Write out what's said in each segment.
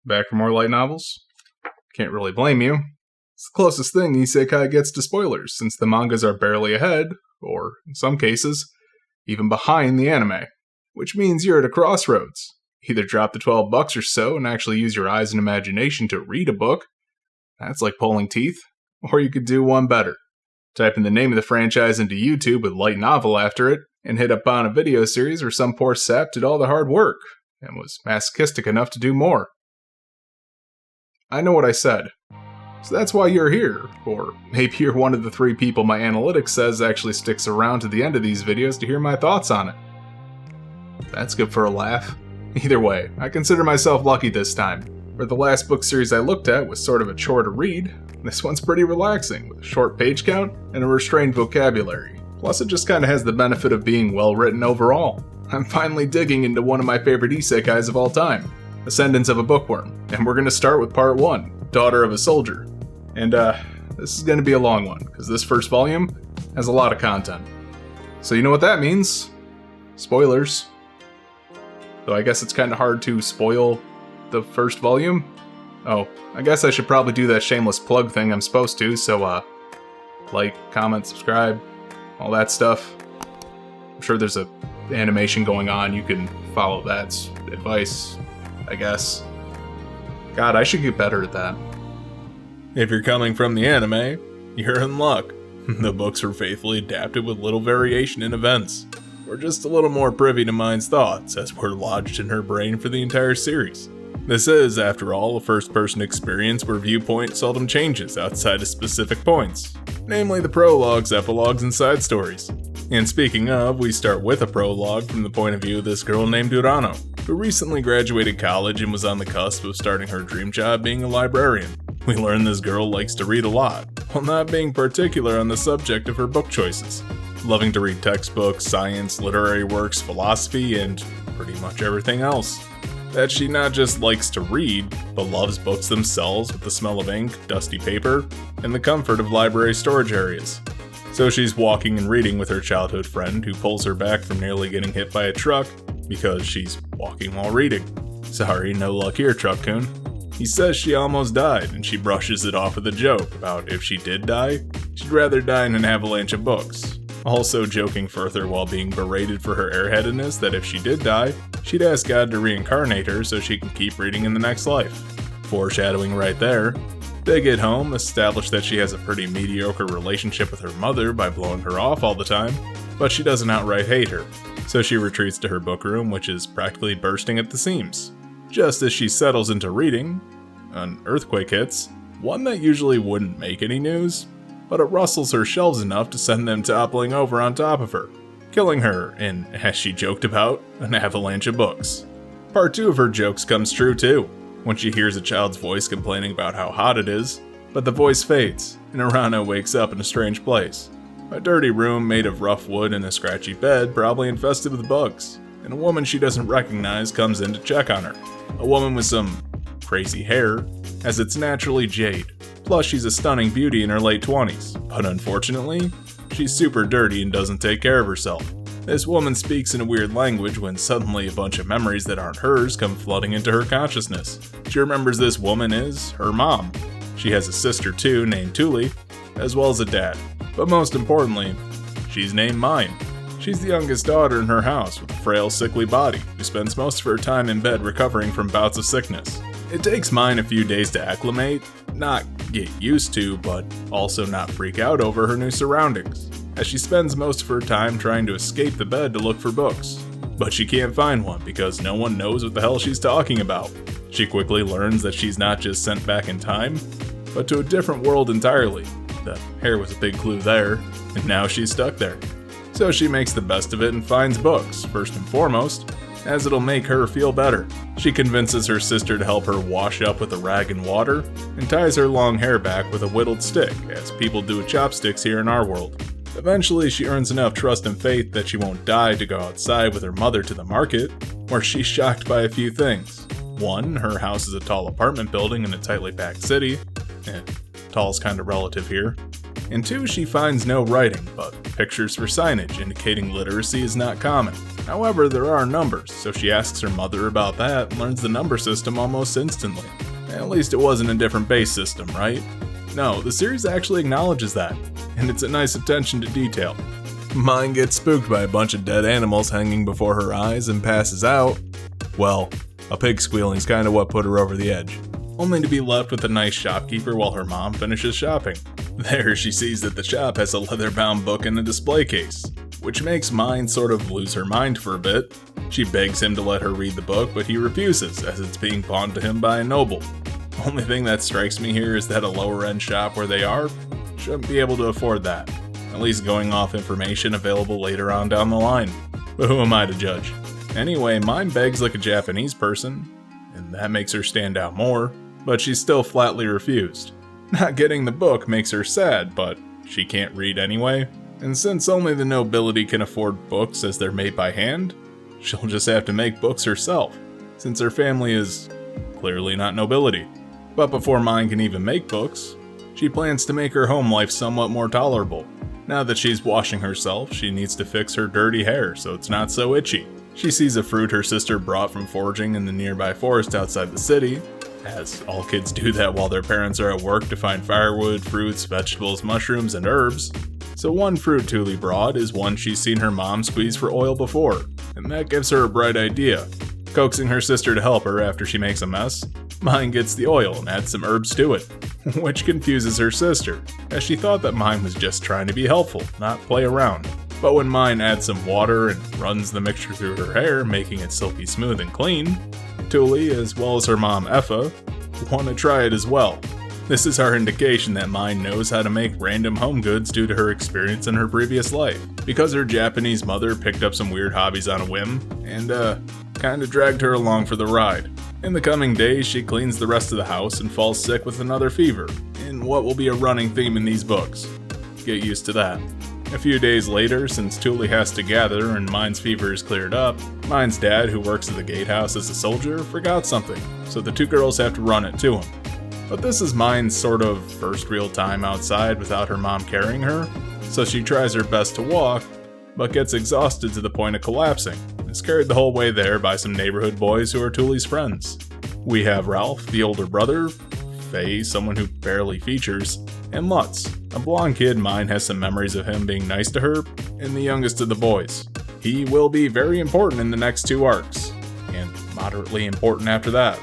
Back for more light novels? Can't really blame you. It's the closest thing isekai gets to spoilers, since the mangas are barely ahead, or, in some cases, even behind the anime. Which means you're at a crossroads. Either drop the $12 or so and actually use your eyes and imagination to read a book. That's like pulling teeth. Or you could do one better. Type in the name of the franchise into YouTube with light novel after it, and hit up on a video series where some poor sap did all the hard work, and was masochistic enough to do more. I know what I said. So that's why you're here, or maybe you're one of the 3 people my analytics says actually sticks around to the end of these videos to hear my thoughts on it. That's good for a laugh. Either way, I consider myself lucky this time. Where the last book series I looked at was sort of a chore to read, this one's pretty relaxing, with a short page count and a restrained vocabulary. Plus it just kinda has the benefit of being well written overall. I'm finally digging into one of my favorite isekais of all time, Ascendance of a Bookworm, and we're gonna start with part 1, Daughter of a Soldier. And this is gonna be a long one, because this first volume has a lot of content. So you know what that means? Spoilers. Though I guess it's kinda hard to spoil the first volume. Oh, I guess I should probably do that shameless plug thing I'm supposed to, so like, comment, subscribe, all that stuff. I'm sure there's a animation going on, you can follow that advice, I guess. God, I should get better at that. If you're coming from the anime, you're in luck. The books were faithfully adapted with little variation in events. We're just a little more privy to Mind's thoughts as were lodged in her brain for the entire series. This is, after all, a first-person experience where viewpoint seldom changes outside of specific points, namely the prologues, epilogues, and side stories. And speaking of, we start with a prologue from the point of view of this girl named Anno, who recently graduated college and was on the cusp of starting her dream job being a librarian. We learn this girl likes to read a lot, while not being particular on the subject of her book choices, loving to read textbooks, science, literary works, philosophy, and pretty much everything else. That she not just likes to read, but loves books themselves with the smell of ink, dusty paper, and the comfort of library storage areas. So she's walking and reading with her childhood friend who pulls her back from nearly getting hit by a truck because she's walking while reading. Sorry, no luck here, Truck-kun. He says she almost died, and she brushes it off with a joke about if she did die, she'd rather die in an avalanche of books. Also joking further while being berated for her airheadedness that if she did die, she'd ask God to reincarnate her so she can keep reading in the next life. Foreshadowing right there. They get home, establish that she has a pretty mediocre relationship with her mother by blowing her off all the time, but she doesn't outright hate her, so she retreats to her book room, which is practically bursting at the seams. Just as she settles into reading, an earthquake hits, one that usually wouldn't make any news, but it rustles her shelves enough to send them toppling over on top of her, killing her in, as she joked about, an avalanche of books. Part 2 of her jokes comes true too, when she hears a child's voice complaining about how hot it is, but the voice fades, and Arano wakes up in a strange place. A dirty room made of rough wood and a scratchy bed, probably infested with bugs, and a woman she doesn't recognize comes in to check on her. A woman with some crazy hair, as it's naturally jade. Plus she's a stunning beauty in her late 20s, but unfortunately, she's super dirty and doesn't take care of herself. This woman speaks in a weird language when suddenly a bunch of memories that aren't hers come flooding into her consciousness. She remembers this woman is her mom. She has a sister too named Tuli, as well as a dad. But most importantly, she's named Mine. She's the youngest daughter in her house with a frail, sickly body who spends most of her time in bed recovering from bouts of sickness. It takes Mine a few days to acclimate, not get used to, but also not freak out over her new surroundings, as she spends most of her time trying to escape the bed to look for books. But she can't find one because no one knows what the hell she's talking about. She quickly learns that she's not just sent back in time, but to a different world entirely. The hair was a big clue there, and now she's stuck there. So she makes the best of it and finds books, first and foremost, as it'll make her feel better. She convinces her sister to help her wash up with a rag and water, and ties her long hair back with a whittled stick, as people do with chopsticks here in our world. Eventually, she earns enough trust and faith that she won't die to go outside with her mother to the market, where she's shocked by a few things. One, her house is a tall apartment building in a tightly packed city. Tall's kinda relative here. In 2, she finds no writing, but pictures for signage indicating literacy is not common. However, there are numbers, so she asks her mother about that and learns the number system almost instantly. At least it wasn't a different base system, right? No, the series actually acknowledges that, and it's a nice attention to detail. Mine gets spooked by a bunch of dead animals hanging before her eyes and passes out. Well, a pig squealing's kinda what put her over the edge. Only to be left with a nice shopkeeper while her mom finishes shopping. There, she sees that the shop has a leather-bound book in a display case, which makes Mine sort of lose her mind for a bit. She begs him to let her read the book, but he refuses, as it's being pawned to him by a noble. Only thing that strikes me here is that a lower-end shop where they are shouldn't be able to afford that, at least going off information available later on down the line. But who am I to judge? Anyway, Mine begs like a Japanese person, and that makes her stand out more, but she's still flatly refused. Not getting the book makes her sad, but she can't read anyway, and since only the nobility can afford books as they're made by hand, she'll just have to make books herself, since her family is clearly not nobility. But before Mine can even make books, she plans to make her home life somewhat more tolerable. Now that she's washing herself, she needs to fix her dirty hair so it's not so itchy. She sees a fruit her sister brought from foraging in the nearby forest outside the city, as all kids do that while their parents are at work to find firewood, fruits, vegetables, mushrooms, and herbs. So one fruit Thule brought is one she's seen her mom squeeze for oil before, and that gives her a bright idea. Coaxing her sister to help her after she makes a mess, Mine gets the oil and adds some herbs to it, which confuses her sister, as she thought that Mine was just trying to be helpful, not play around. But when Mine adds some water and runs the mixture through her hair, making it silky smooth and clean, Thule, as well as her mom Effa, want to try it as well. This is our indication that Mine knows how to make random home goods due to her experience in her previous life, because her Japanese mother picked up some weird hobbies on a whim, and kinda dragged her along for the ride. In the coming days, she cleans the rest of the house and falls sick with another fever, in what will be a running theme in these books. Get used to that. A few days later, since Thule has to gather and Mine's fever is cleared up, Mine's dad, who works at the gatehouse as a soldier, forgot something, so the two girls have to run it to him. But this is Mine's sort of first real time outside without her mom carrying her, so she tries her best to walk, but gets exhausted to the point of collapsing, and is carried the whole way there by some neighborhood boys who are Thule's friends. We have Ralph, the older brother, Faye, someone who barely features, and Lutz, a blonde kid Mine has some memories of him being nice to her, and the youngest of the boys. He will be very important in the next 2 arcs, and moderately important after that.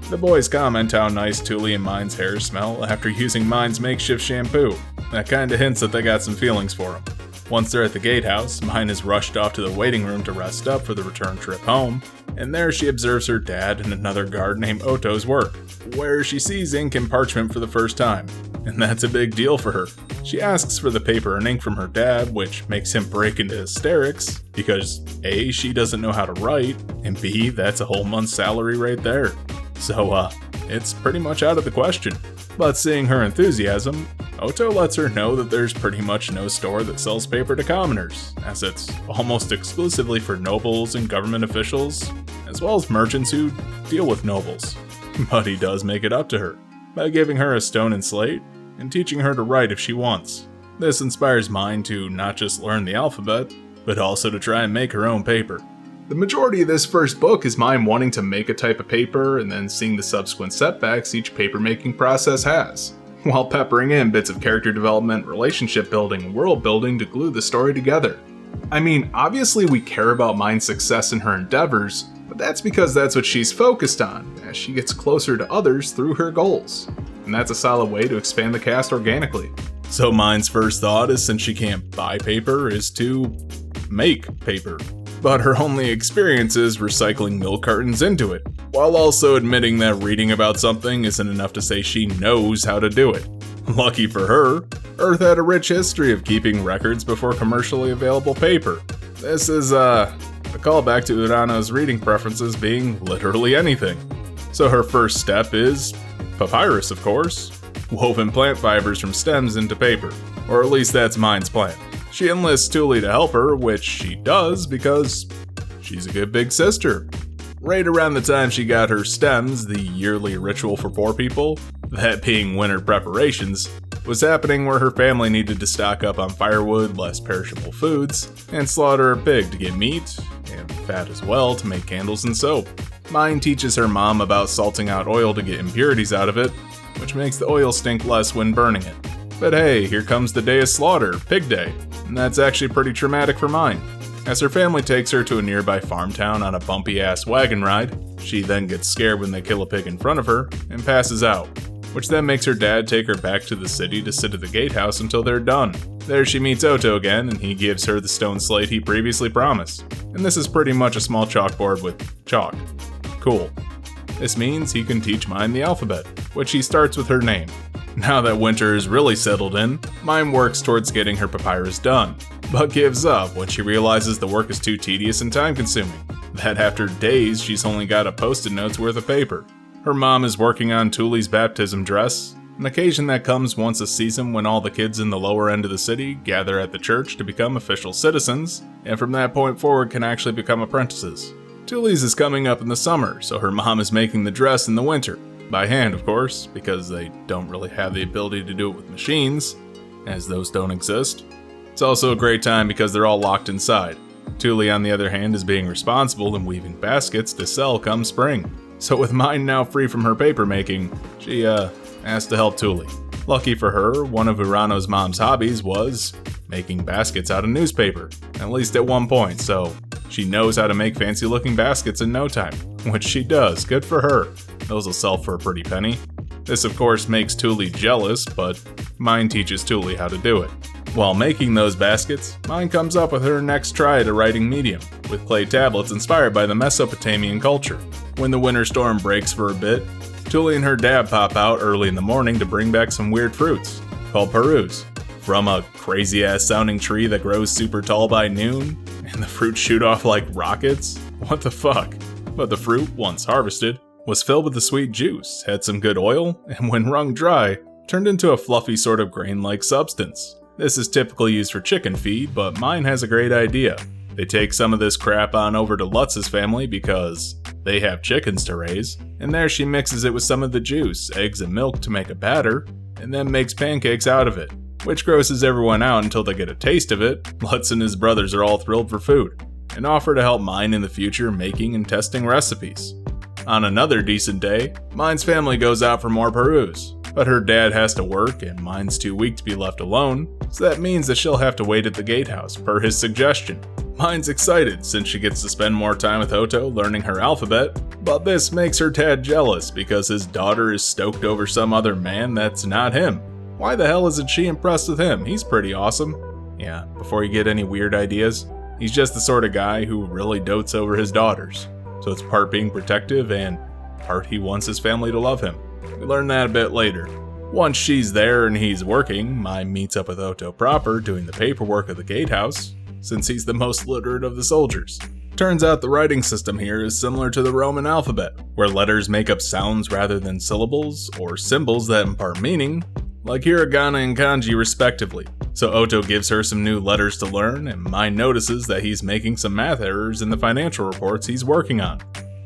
The boys comment how nice Thule and Mine's hair smell after using Mine's makeshift shampoo. That kinda hints that they got some feelings for him. Once they're at the gatehouse, Mine is rushed off to the waiting room to rest up for the return trip home, and there she observes her dad and another guard named Oto's work, where she sees ink and parchment for the first time, and that's a big deal for her. She asks for the paper and ink from her dad, which makes him break into hysterics, because A, she doesn't know how to write, and B, that's a whole month's salary right there. So, it's pretty much out of the question. But seeing her enthusiasm, Oto lets her know that there's pretty much no store that sells paper to commoners, as it's almost exclusively for nobles and government officials, as well as merchants who deal with nobles. But he does make it up to her, by giving her a stone and slate, and teaching her to write if she wants. This inspires Mine to not just learn the alphabet, but also to try and make her own paper. The majority of this first book is Mine wanting to make a type of paper and then seeing the subsequent setbacks each paper-making process has, while peppering in bits of character development, relationship building, and world building to glue the story together. I mean, obviously we care about Mine's success in her endeavors, but that's because that's what she's focused on, as she gets closer to others through her goals. And that's a solid way to expand the cast organically. So Mine's first thought is, since she can't buy paper, is to make paper. But her only experience is recycling milk cartons into it, while also admitting that reading about something isn't enough to say she knows how to do it. Lucky for her, Earth had a rich history of keeping records before commercially available paper. This is a callback to Urano's reading preferences being literally anything. So her first step is papyrus, of course, woven plant fibers from stems into paper, or at least that's Mine's plan. She enlists Thule to help her, which she does because she's a good big sister. Right around the time she got her stems, the yearly ritual for poor people, that being winter preparations, was happening where her family needed to stock up on firewood, less perishable foods, and slaughter a pig to get meat, and fat as well, to make candles and soap. Mine teaches her mom about salting out oil to get impurities out of it, which makes the oil stink less when burning it. But hey, here comes the day of slaughter, Pig Day, and that's actually pretty traumatic for Mine. As her family takes her to a nearby farm town on a bumpy-ass wagon ride, she then gets scared when they kill a pig in front of her and passes out, which then makes her dad take her back to the city to sit at the gatehouse until they're done. There she meets Oto again, and he gives her the stone slate he previously promised. And this is pretty much a small chalkboard with chalk. Cool. This means he can teach Mine the alphabet, which he starts with her name. Now that winter is really settled in, Mine works towards getting her papyrus done, but gives up when she realizes the work is too tedious and time-consuming. That after days, she's only got a post-it notes worth of paper. Her mom is working on Thule's baptism dress, an occasion that comes once a season when all the kids in the lower end of the city gather at the church to become official citizens, and from that point forward can actually become apprentices. Thule's is coming up in the summer, so her mom is making the dress in the winter. By hand, of course, because they don't really have the ability to do it with machines, as those don't exist. It's also a great time because they're all locked inside. Thule, on the other hand, is being responsible and weaving baskets to sell come spring. So with Mine now free from her paper making, she asked to help Thule. Lucky for her, one of Urano's mom's hobbies was making baskets out of newspaper, at least at one point, so she knows how to make fancy looking baskets in no time, which she does, good for her. Those will sell for a pretty penny. This of course makes Thule jealous, but Mine teaches Thule how to do it. While making those baskets, Mine comes up with her next try at a writing medium, with clay tablets inspired by the Mesopotamian culture. When the winter storm breaks for a bit, Thule and her dad pop out early in the morning to bring back some weird fruits, called parus, from a crazy-ass sounding tree that grows super tall by noon, and the fruit shoot off like rockets? What the fuck? But the fruit, once harvested, was filled with the sweet juice, had some good oil, and when wrung dry, turned into a fluffy sort of grain-like substance. This is typically used for chicken feed, but Mine has a great idea. They take some of this crap on over to Lutz's family because they have chickens to raise, and there she mixes it with some of the juice, eggs and milk to make a batter, and then makes pancakes out of it, which grosses everyone out until they get a taste of it. Lutz and his brothers are all thrilled for food, and offer to help Mine in the future making and testing recipes. On another decent day, Mine's family goes out for more parus, but her dad has to work and Mine's too weak to be left alone, so that means that she'll have to wait at the gatehouse per his suggestion. Mine's excited since she gets to spend more time with Oto learning her alphabet, but this makes her dad jealous because his daughter is stoked over some other man that's not him. Why the hell isn't she impressed with him? He's pretty awesome. Yeah, before you get any weird ideas, he's just the sort of guy who really dotes over his daughters. So it's part being protective and part he wants his family to love him. We learn that a bit later. Once she's there and he's working, Mine meets up with Oto proper doing the paperwork of the gatehouse, since he's the most literate of the soldiers. Turns out the writing system here is similar to the Roman alphabet, where letters make up sounds rather than syllables, or symbols that impart meaning, like hiragana and kanji respectively. So Oto gives her some new letters to learn, and Mine notices that he's making some math errors in the financial reports he's working on.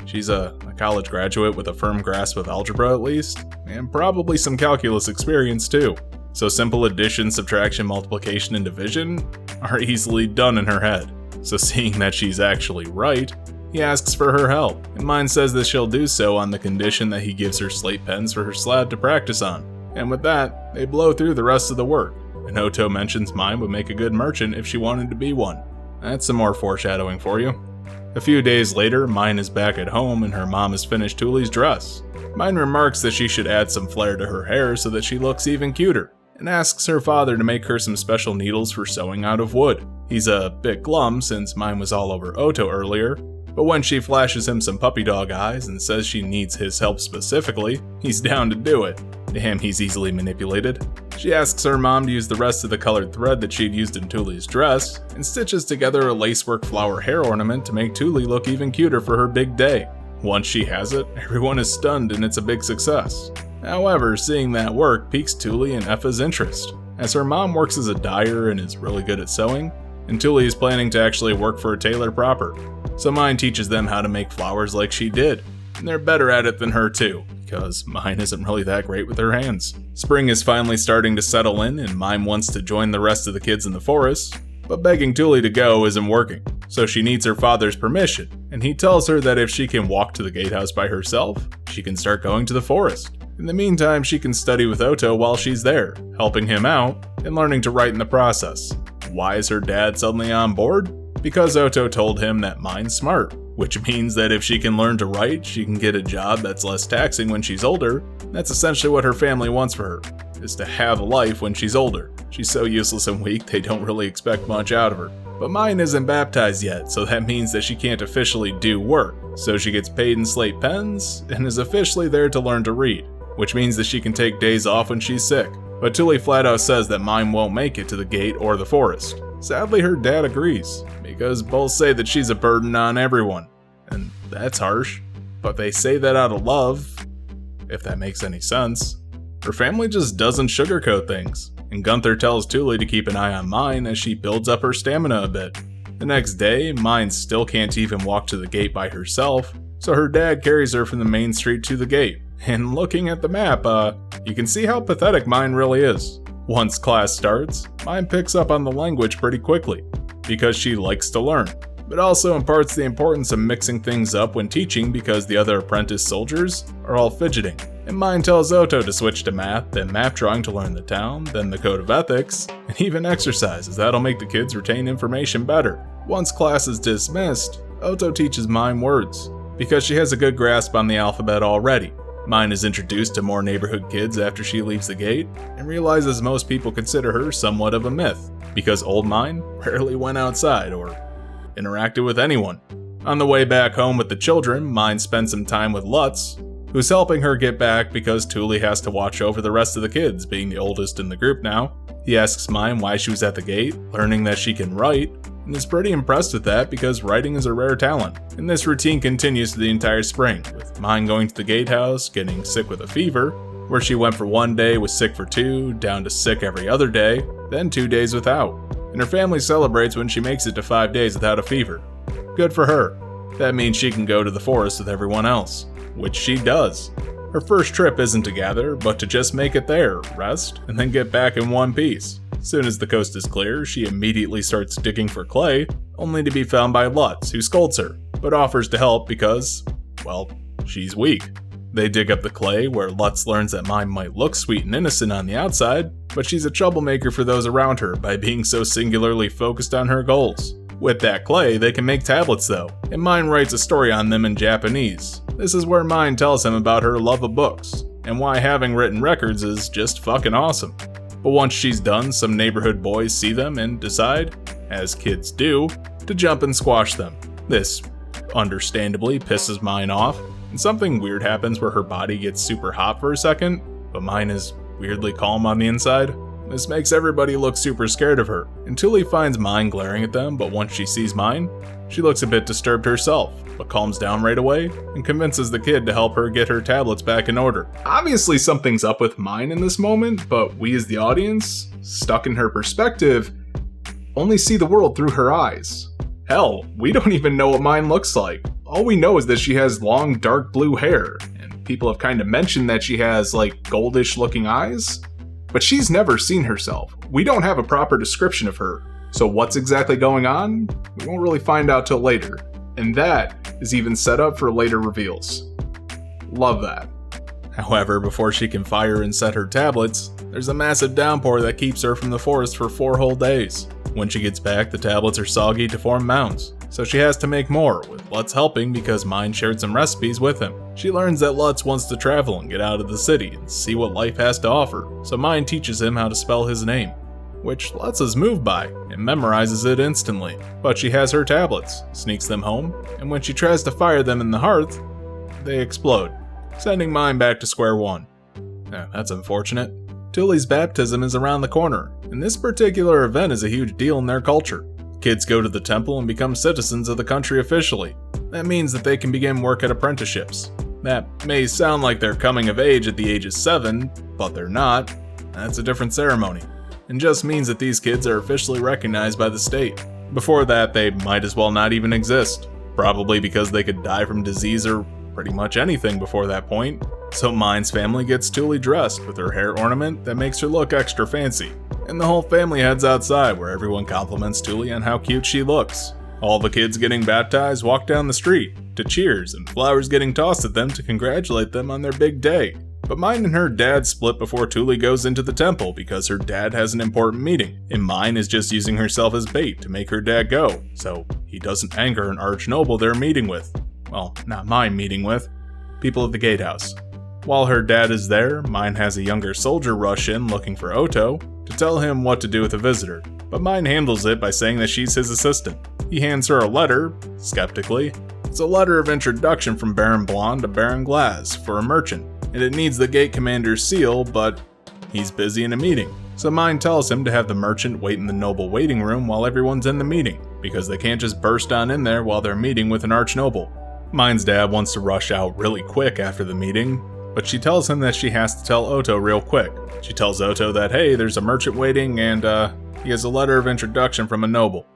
She's a college graduate with a firm grasp of algebra at least, and probably some calculus experience too. So simple addition, subtraction, multiplication, and division are easily done in her head. So seeing that she's actually right, he asks for her help, and Mine says that she'll do so on the condition that he gives her slate pens for her slab to practice on. And with that, they blow through the rest of the work, and Oto mentions Mine would make a good merchant if she wanted to be one. That's some more foreshadowing for you. A few days later, Mine is back at home and her mom has finished Thule's dress. Mine remarks that she should add some flair to her hair so that she looks even cuter, and asks her father to make her some special needles for sewing out of wood. He's a bit glum since Mine was all over Oto earlier, but when she flashes him some puppy dog eyes and says she needs his help specifically, he's down to do it. Damn, he's easily manipulated. She asks her mom to use the rest of the colored thread that she'd used in Thule's dress, and stitches together a lacework flower hair ornament to make Thule look even cuter for her big day. Once she has it, everyone is stunned and it's a big success. However, seeing that work piques Thule and Effa's interest, as her mom works as a dyer and is really good at sewing, and Thule is planning to actually work for a tailor proper. So Mine teaches them how to make flowers like she did, and they're better at it than her too, because mine isn't really that great with her hands. Spring is finally starting to settle in, and Mime wants to join the rest of the kids in the forest, but begging Tuli to go isn't working, so she needs her father's permission, and he tells her that if she can walk to the gatehouse by herself, she can start going to the forest. In the meantime, she can study with Oto while she's there, helping him out, and learning to write in the process. Why is her dad suddenly on board? Because Oto told him that Mine's smart, which means that if she can learn to write, she can get a job that's less taxing when she's older. That's essentially what her family wants for her, is to have a life when she's older. She's so useless and weak, they don't really expect much out of her. But Mine isn't baptized yet, so that means that she can't officially do work. So she gets paid in slate pens, and is officially there to learn to read, which means that she can take days off when she's sick. But Tuli flat out says that Mime won't make it to the gate or the forest. Sadly, her dad agrees, because both say that she's a burden on everyone. And that's harsh, but they say that out of love, if that makes any sense. Her family just doesn't sugarcoat things, and Gunther tells Tuli to keep an eye on Mine as she builds up her stamina a bit. The next day, Mine still can't even walk to the gate by herself, so her dad carries her from the main street to the gate. And looking at the map, you can see how pathetic Mine really is. Once class starts, Mine picks up on the language pretty quickly, because she likes to learn, but also imparts the importance of mixing things up when teaching because the other apprentice soldiers are all fidgeting. And Mine tells Oto to switch to math, then map drawing to learn the town, then the code of ethics, and even exercise, as that'll make the kids retain information better. Once class is dismissed, Oto teaches Mine words, because she has a good grasp on the alphabet already. Mine is introduced to more neighborhood kids after she leaves the gate, and realizes most people consider her somewhat of a myth, because old Mine rarely went outside or interacted with anyone. On the way back home with the children, Mine spends some time with Lutz, who's helping her get back because Tuli has to watch over the rest of the kids, being the oldest in the group now. He asks Mine why she was at the gate, learning that she can write, and is pretty impressed with that because writing is a rare talent. And this routine continues for the entire spring, with Mine going to the gatehouse, getting sick with a fever, where she went for 1 day, was sick for 2, down to sick every other day, then 2 days without. And her family celebrates when she makes it to 5 days without a fever. Good for her. That means she can go to the forest with everyone else, which she does. Her first trip isn't to gather, but to just make it there, rest, and then get back in one piece. Soon as the coast is clear, she immediately starts digging for clay, only to be found by Lutz, who scolds her, but offers to help because, well, she's weak. They dig up the clay, where Lutz learns that Mime might look sweet and innocent on the outside, but she's a troublemaker for those around her by being so singularly focused on her goals. With that clay, they can make tablets though, and Mine writes a story on them in Japanese. This is where Mine tells him about her love of books, and why having written records is just fucking awesome. But once she's done, some neighborhood boys see them and decide, as kids do, to jump and squash them. This, understandably, pisses Mine off, and something weird happens where her body gets super hot for a second, but Mine is weirdly calm on the inside. This makes everybody look super scared of her, until he finds Mine glaring at them, but once she sees Mine, she looks a bit disturbed herself, but calms down right away, and convinces the kid to help her get her tablets back in order. Obviously something's up with Mine in this moment, but we as the audience, stuck in her perspective, only see the world through her eyes. Hell, we don't even know what Mine looks like. All we know is that she has long dark blue hair, and people have kind of mentioned that she has like goldish looking eyes. But she's never seen herself. We don't have a proper description of her. So what's exactly going on? We won't really find out till later. And that is even set up for later reveals. Love that. However, before she can fire and set her tablets, there's a massive downpour that keeps her from the forest for 4 whole days. When she gets back, the tablets are soggy to form mounds, so she has to make more, with Lutz helping because Mine shared some recipes with him. She learns that Lutz wants to travel and get out of the city and see what life has to offer, so Mine teaches him how to spell his name, which Lutz is moved by and memorizes it instantly. But she has her tablets, sneaks them home, and when she tries to fire them in the hearth, they explode, sending Mine back to square one. That's unfortunate. Tuli's baptism is around the corner, and this particular event is a huge deal in their culture. Kids go to the temple and become citizens of the country officially. That means that they can begin work at apprenticeships. That may sound like they're coming of age at the age of 7, but they're not. That's a different ceremony, and just means that these kids are officially recognized by the state. Before that, they might as well not even exist, probably because they could die from disease or pretty much anything before that point, So Mind's family gets Tuli dressed with her hair ornament that makes her look extra fancy, and the whole family heads outside where everyone compliments Tuli on how cute she looks. All the kids getting baptized walk down the street to cheers and flowers getting tossed at them to congratulate them on their big day. But Mind and her dad split before Tuli goes into the temple because her dad has an important meeting, and Mind is just using herself as bait to make her dad go, so he doesn't anger an arch-noble they're meeting with. Well, not Mind meeting with, people at the gatehouse. While her dad is there, Mind has a younger soldier rush in looking for Oto to tell him what to do with a visitor, but Mind handles it by saying that she's his assistant. He hands her a letter, skeptically. It's a letter of introduction from Baron Blonde to Baron Glass for a merchant, and it needs the gate commander's seal, but he's busy in a meeting. So Mind tells him to have the merchant wait in the noble waiting room while everyone's in the meeting, because they can't just burst on in there while they're meeting with an arch-noble. Mind's dad wants to rush out really quick after the meeting, but she tells him that she has to tell Oto real quick. She tells Oto that, hey, there's a merchant waiting and he has a letter of introduction from a noble.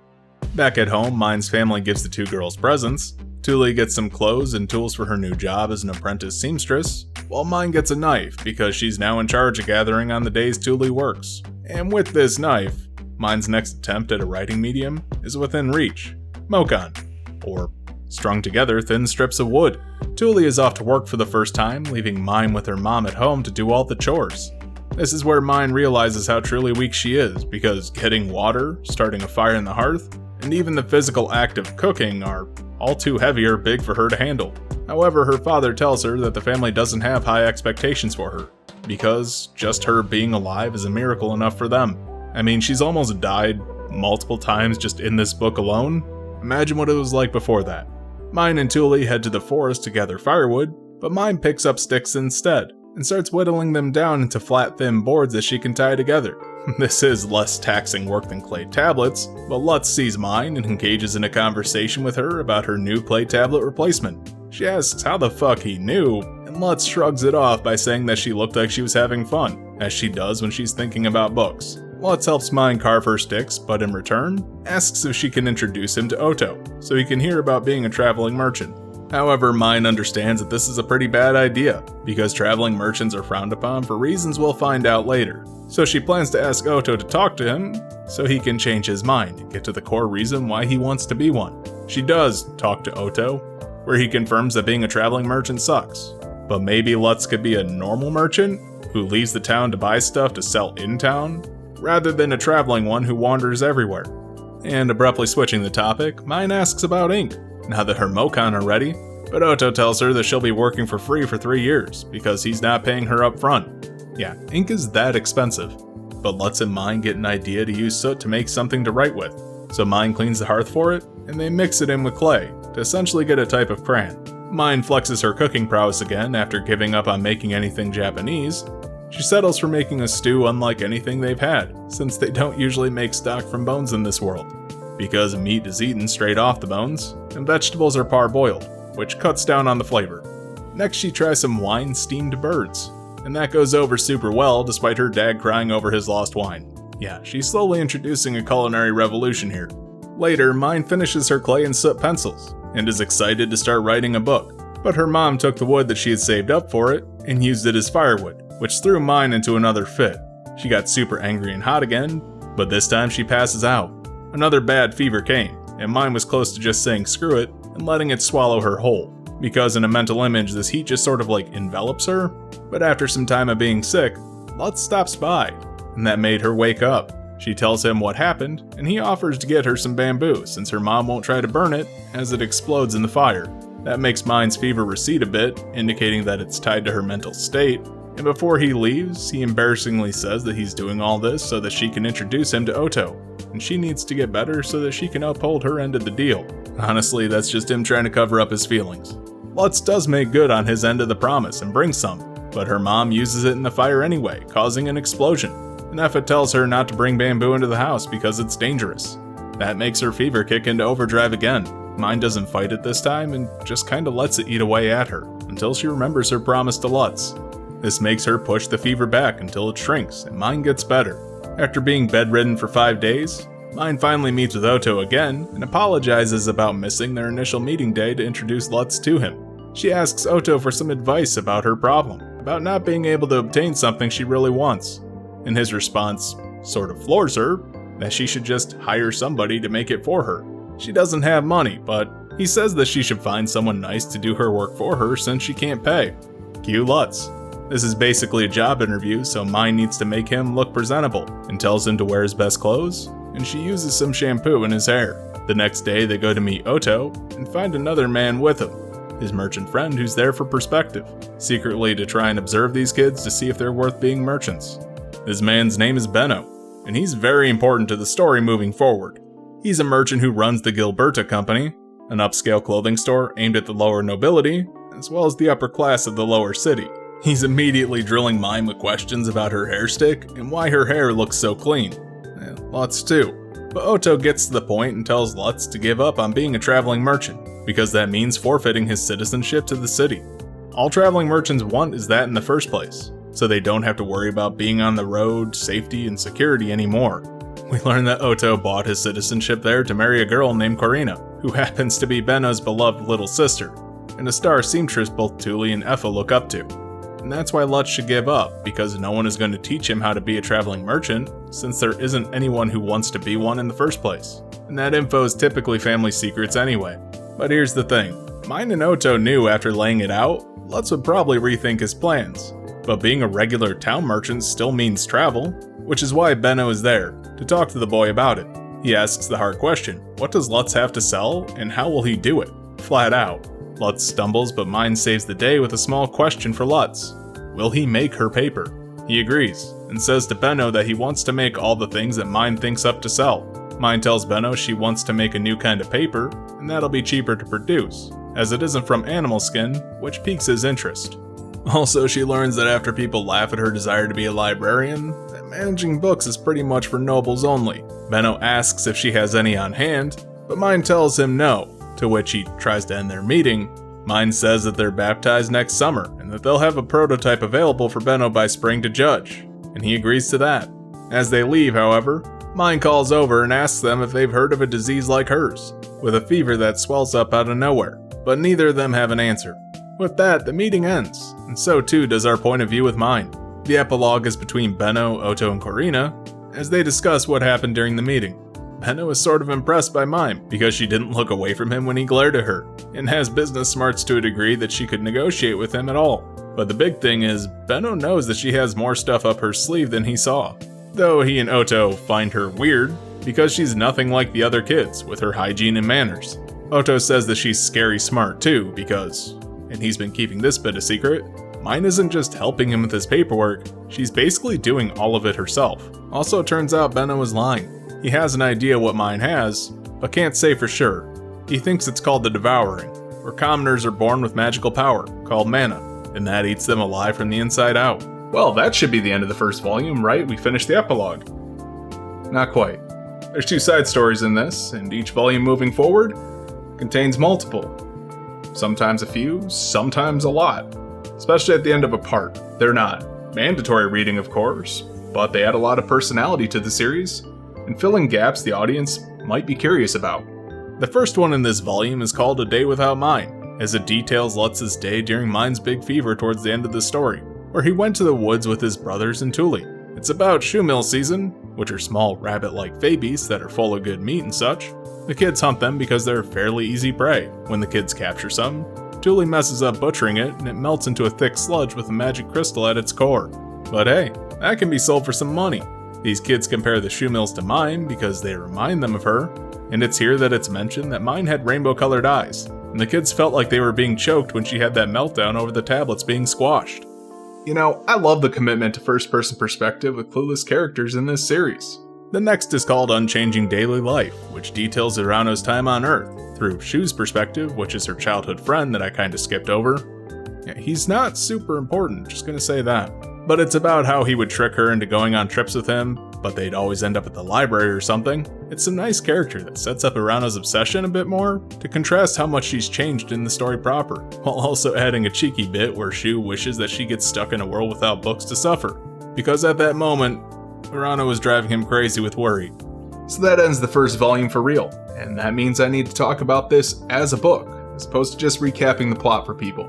Back at home, Mind's family gives the two girls presents. Tuli gets some clothes and tools for her new job as an apprentice seamstress, while Mind gets a knife because she's now in charge of gathering on the days Tuli works. And with this knife, Mind's next attempt at a writing medium is within reach. Mokan, or strung together thin strips of wood. Tuli is off to work for the first time, leaving Mind with her mom at home to do all the chores. This is where Mind realizes how truly weak she is, because getting water, starting a fire in the hearth, and even the physical act of cooking are all too heavy or big for her to handle. However, her father tells her that the family doesn't have high expectations for her, because just her being alive is a miracle enough for them. I mean, she's almost died multiple times just in this book alone. Imagine what it was like before that. Mind and Tuli head to the forest to gather firewood, but Mind picks up sticks instead, and starts whittling them down into flat thin boards that she can tie together. This is less taxing work than clay tablets, but Lutz sees Mind and engages in a conversation with her about her new clay tablet replacement. She asks how the fuck he knew, and Lutz shrugs it off by saying that she looked like she was having fun, as she does when she's thinking about books. Lutz helps Mind carve her sticks, but in return, asks if she can introduce him to Oto, so he can hear about being a traveling merchant. However, Mind understands that this is a pretty bad idea, because traveling merchants are frowned upon for reasons we'll find out later. So she plans to ask Oto to talk to him, so he can change his mind and get to the core reason why he wants to be one. She does talk to Oto, where he confirms that being a traveling merchant sucks. But maybe Lutz could be a normal merchant, who leaves the town to buy stuff to sell in town, rather than a traveling one who wanders everywhere. And abruptly switching the topic, Mind asks about ink, now that her Mokan are ready, but Oto tells her that she'll be working for free for 3 years, because he's not paying her up front. Yeah, ink is that expensive. But Lutz and Mind get an idea to use soot to make something to write with, so Mind cleans the hearth for it, and they mix it in with clay, to essentially get a type of crayon. Mind flexes her cooking prowess again after giving up on making anything Japanese. She settles for making a stew unlike anything they've had, since they don't usually make stock from bones in this world, because meat is eaten straight off the bones, and vegetables are parboiled, which cuts down on the flavor. Next she tries some wine steamed birds, and that goes over super well despite her dad crying over his lost wine. Yeah, she's slowly introducing a culinary revolution here. Later, Mind finishes her clay and soot pencils, and is excited to start writing a book, but her mom took the wood that she had saved up for it, and used it as firewood, which threw Mind into another fit. She got super angry and hot again, but this time she passes out. Another bad fever came, and Mind was close to just saying screw it, and letting it swallow her whole, because in a mental image this heat just sort of like envelops her, but after some time of being sick, Lutz stops by, and that made her wake up. She tells him what happened, and he offers to get her some bamboo since her mom won't try to burn it as it explodes in the fire. That makes Mind's fever recede a bit, indicating that it's tied to her mental state, and before he leaves, he embarrassingly says that he's doing all this so that she can introduce him to Oto, and she needs to get better so that she can uphold her end of the deal. Honestly, that's just him trying to cover up his feelings. Lutz does make good on his end of the promise and brings some, but her mom uses it in the fire anyway, causing an explosion. And Effa tells her not to bring bamboo into the house because it's dangerous. That makes her fever kick into overdrive again. Mind doesn't fight it this time and just kinda lets it eat away at her, until she remembers her promise to Lutz. This makes her push the fever back until it shrinks and Mind gets better. After being bedridden for 5 days, Mind finally meets with Oto again and apologizes about missing their initial meeting day to introduce Lutz to him. She asks Oto for some advice about her problem, about not being able to obtain something she really wants. And his response sort of floors her, that she should just hire somebody to make it for her. She doesn't have money, but he says that she should find someone nice to do her work for her since she can't pay. Cue Lutz. This is basically a job interview, so Mine needs to make him look presentable, and tells him to wear his best clothes, and she uses some shampoo in his hair. The next day they go to meet Oto, and find another man with him, his merchant friend who's there for perspective, secretly to try and observe these kids to see if they're worth being merchants. This man's name is Benno, and he's very important to the story moving forward. He's a merchant who runs the Gilberta Company, an upscale clothing store aimed at the lower nobility, as well as the upper class of the lower city. He's immediately drilling Mine with questions about her hair stick and why her hair looks so clean. Lutz too. But Oto gets to the point and tells Lutz to give up on being a traveling merchant, because that means forfeiting his citizenship to the city. All traveling merchants want is that in the first place, so they don't have to worry about being on the road, safety, and security anymore. We learn that Oto bought his citizenship there to marry a girl named Corina, who happens to be Benno's beloved little sister, and a star seamstress both Thule and Effa look up to. And that's why Lutz should give up, because no one is going to teach him how to be a traveling merchant, since there isn't anyone who wants to be one in the first place. And that info is typically family secrets anyway. But here's the thing, Mine and Oto knew after laying it out, Lutz would probably rethink his plans. But being a regular town merchant still means travel, which is why Benno is there, to talk to the boy about it. He asks the hard question, what does Lutz have to sell, and how will he do it? Flat out. Lutz stumbles, but Mine saves the day with a small question for Lutz. Will he make her paper? He agrees, and says to Benno that he wants to make all the things that Mine thinks up to sell. Mine tells Benno she wants to make a new kind of paper, and that'll be cheaper to produce, as it isn't from animal skin, which piques his interest. Also, she learns that after people laugh at her desire to be a librarian, that managing books is pretty much for nobles only. Benno asks if she has any on hand, but Mine tells him no, to which he tries to end their meeting. Mine says that they're baptized next summer, and that they'll have a prototype available for Benno by spring to judge, and he agrees to that. As they leave, however, Mine calls over and asks them if they've heard of a disease like hers, with a fever that swells up out of nowhere, but neither of them have an answer. With that, the meeting ends, and so too does our point of view with Mine. The epilogue is between Benno, Oto, and Corina, as they discuss what happened during the meeting. Benno is sort of impressed by Mime, because she didn't look away from him when he glared at her, and has business smarts to a degree that she could negotiate with him at all. But the big thing is, Benno knows that she has more stuff up her sleeve than he saw. Though he and Oto find her weird, because she's nothing like the other kids, with her hygiene and manners. Oto says that she's scary smart too, because, and he's been keeping this bit a secret, Mine isn't just helping him with his paperwork, she's basically doing all of it herself. Also, it turns out Benno is lying. He has an idea what Mine has, but can't say for sure. He thinks it's called the Devouring, where commoners are born with magical power, called mana, and that eats them alive from the inside out. Well, that should be the end of the first volume, right? We finished the epilogue. Not quite. There's 2 side stories in this, and each volume moving forward contains multiple. Sometimes a few, sometimes a lot. Especially at the end of a part. They're not mandatory reading, of course, but they add a lot of personality to the series, and fill in gaps the audience might be curious about. The first one in this volume is called A Day Without Mine, as it details Lutz's day during Mine's big fever towards the end of the story, where he went to the woods with his brothers and Thule. It's about shoemill season, which are small rabbit-like fey beasts that are full of good meat and such. The kids hunt them because they're fairly easy prey. When the kids capture some, Thule messes up butchering it, and it melts into a thick sludge with a magic crystal at its core. But hey, that can be sold for some money. These kids compare the shoemills to Mine because they remind them of her, and it's here that it's mentioned that Mine had rainbow-colored eyes, and the kids felt like they were being choked when she had that meltdown over the tablets being squashed. You know, I love the commitment to first-person perspective with clueless characters in this series. The next is called Unchanging Daily Life, which details Urano's time on Earth, through Shu's perspective, which is her childhood friend that I kinda skipped over. Yeah, he's not super important, just gonna say that. But it's about how he would trick her into going on trips with him, but they'd always end up at the library or something. It's a nice character that sets up Urano's obsession a bit more, to contrast how much she's changed in the story proper, while also adding a cheeky bit where Shu wishes that she gets stuck in a world without books to suffer, because at that moment, Urano was driving him crazy with worry. So that ends the first volume for real, and that means I need to talk about this as a book, as opposed to just recapping the plot for people.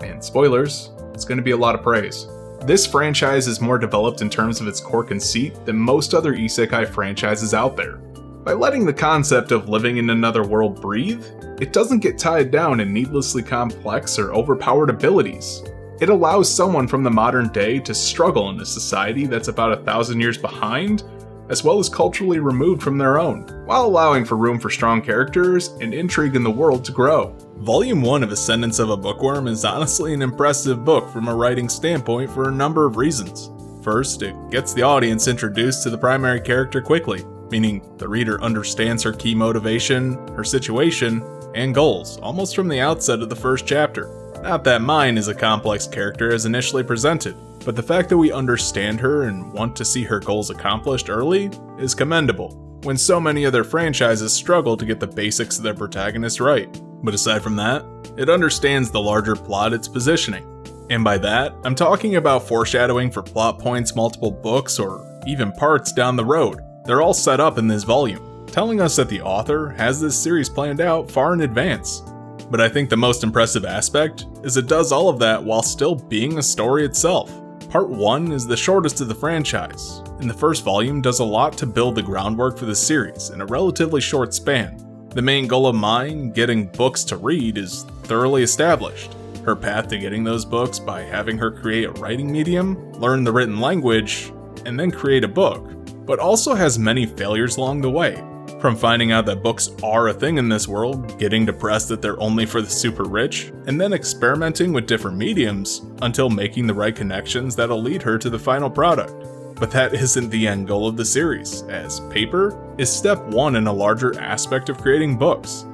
And spoilers, it's going to be a lot of praise. This franchise is more developed in terms of its core conceit than most other isekai franchises out there. By letting the concept of living in another world breathe, it doesn't get tied down in needlessly complex or overpowered abilities. It allows someone from the modern day to struggle in a society that's about 1,000 years behind, as well as culturally removed from their own, while allowing for room for strong characters and intrigue in the world to grow. Volume 1 of Ascendance of a Bookworm is honestly an impressive book from a writing standpoint for a number of reasons. First, it gets the audience introduced to the primary character quickly, meaning the reader understands her key motivation, her situation, and goals, almost from the outset of the first chapter. Not that Mine is a complex character as initially presented, but the fact that we understand her and want to see her goals accomplished early is commendable, when so many other franchises struggle to get the basics of their protagonist right. But aside from that, it understands the larger plot it's positioning. And by that, I'm talking about foreshadowing for plot points multiple books or even parts down the road. They're all set up in this volume, telling us that the author has this series planned out far in advance. But I think the most impressive aspect is it does all of that while still being a story itself. Part 1 is the shortest of the franchise, and the first volume does a lot to build the groundwork for the series in a relatively short span. The main goal of Mine, getting books to read, is thoroughly established. Her path to getting those books by having her create a writing medium, learn the written language, and then create a book, but also has many failures along the way. From finding out that books are a thing in this world, getting depressed that they're only for the super rich, and then experimenting with different mediums until making the right connections that'll lead her to the final product. But that isn't the end goal of the series, as paper is step 1 in a larger aspect of creating books,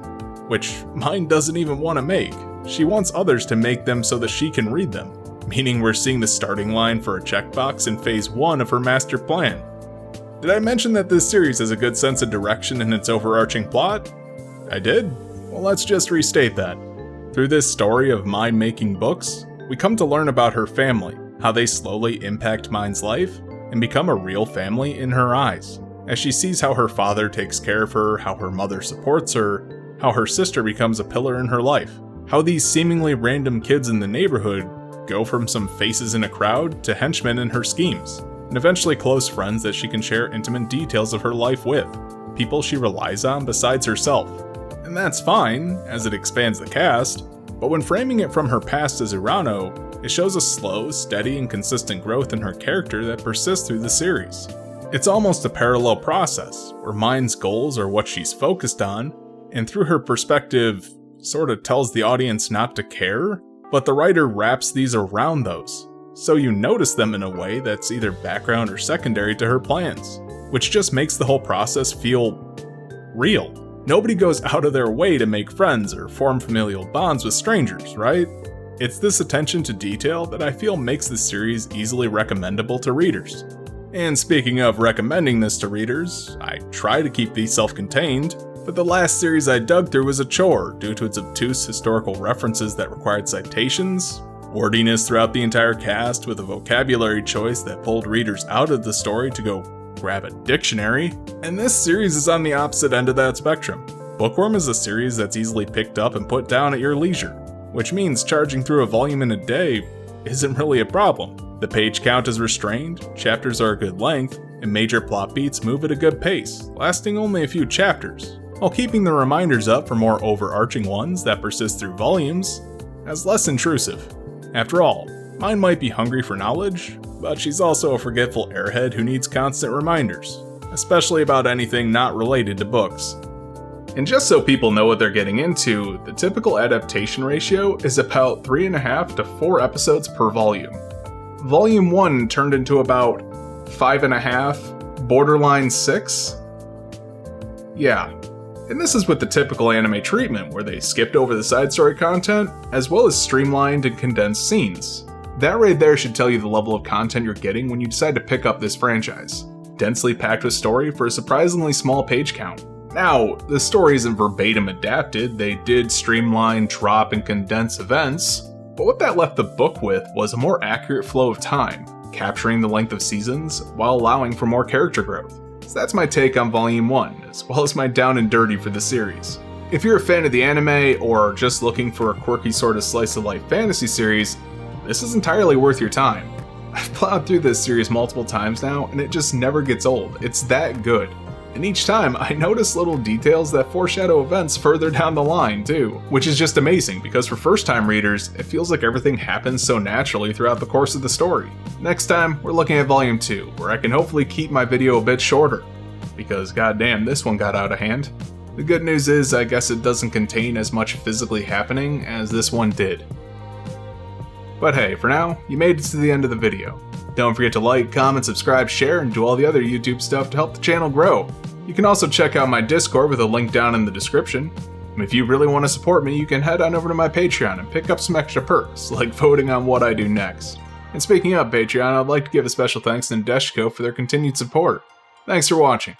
which Mine doesn't even want to make. She wants others to make them so that she can read them, meaning we're seeing the starting line for a checkbox in phase 1 of her master plan. Did I mention that this series has a good sense of direction in its overarching plot? I did? Well, let's just restate that. Through this story of Mine making books, we come to learn about her family, how they slowly impact Mine's life, and become a real family in her eyes, as she sees how her father takes care of her, how her mother supports her, how her sister becomes a pillar in her life, how these seemingly random kids in the neighborhood go from some faces in a crowd to henchmen in her schemes, and eventually close friends that she can share intimate details of her life with, people she relies on besides herself. And that's fine, as it expands the cast, but when framing it from her past as Urano, it shows a slow, steady, and consistent growth in her character that persists through the series. It's almost a parallel process, where Mine's goals are what she's focused on, and through her perspective, sort of tells the audience not to care, but the writer wraps these around those, so you notice them in a way that's either background or secondary to her plans, which just makes the whole process feel real. Nobody goes out of their way to make friends or form familial bonds with strangers, right? It's this attention to detail that I feel makes this series easily recommendable to readers. And speaking of recommending this to readers, I try to keep these self-contained, but the last series I dug through was a chore due to its obtuse historical references that required citations, wordiness throughout the entire cast with a vocabulary choice that pulled readers out of the story to go grab a dictionary, and this series is on the opposite end of that spectrum. Bookworm is a series that's easily picked up and put down at your leisure, which means charging through a volume in a day isn't really a problem. The page count is restrained, chapters are a good length, and major plot beats move at a good pace, lasting only a few chapters, while keeping the reminders up for more overarching ones that persist through volumes as less intrusive. After all, Mine might be hungry for knowledge, but she's also a forgetful airhead who needs constant reminders, especially about anything not related to books. And just so people know what they're getting into, the typical adaptation ratio is about 3.5 to 4 episodes per volume. Volume 1 turned into about 5.5, borderline 6. Yeah. And this is with the typical anime treatment, where they skipped over the side story content, as well as streamlined and condensed scenes. That right there should tell you the level of content you're getting when you decide to pick up this franchise. Densely packed with story for a surprisingly small page count. Now, the story isn't verbatim adapted, they did streamline, drop, and condense events, but what that left the book with was a more accurate flow of time, capturing the length of seasons while allowing for more character growth. So that's my take on Volume 1, as well as my down and dirty for the series. If you're a fan of the anime, or just looking for a quirky sort of slice-of-life fantasy series, this is entirely worth your time. I've plowed through this series multiple times now, and it just never gets old. It's that good. And each time, I notice little details that foreshadow events further down the line, too. Which is just amazing, because for first-time readers, it feels like everything happens so naturally throughout the course of the story. Next time, we're looking at Volume 2, where I can hopefully keep my video a bit shorter. Because goddamn, this one got out of hand. The good news is, I guess it doesn't contain as much physically happening as this one did. But hey, for now, you made it to the end of the video. Don't forget to like, comment, subscribe, share, and do all the other YouTube stuff to help the channel grow. You can also check out my Discord with a link down in the description. And if you really want to support me, you can head on over to my Patreon and pick up some extra perks, like voting on what I do next. And speaking of Patreon, I'd like to give a special thanks to Nadeshiko for their continued support. Thanks for watching.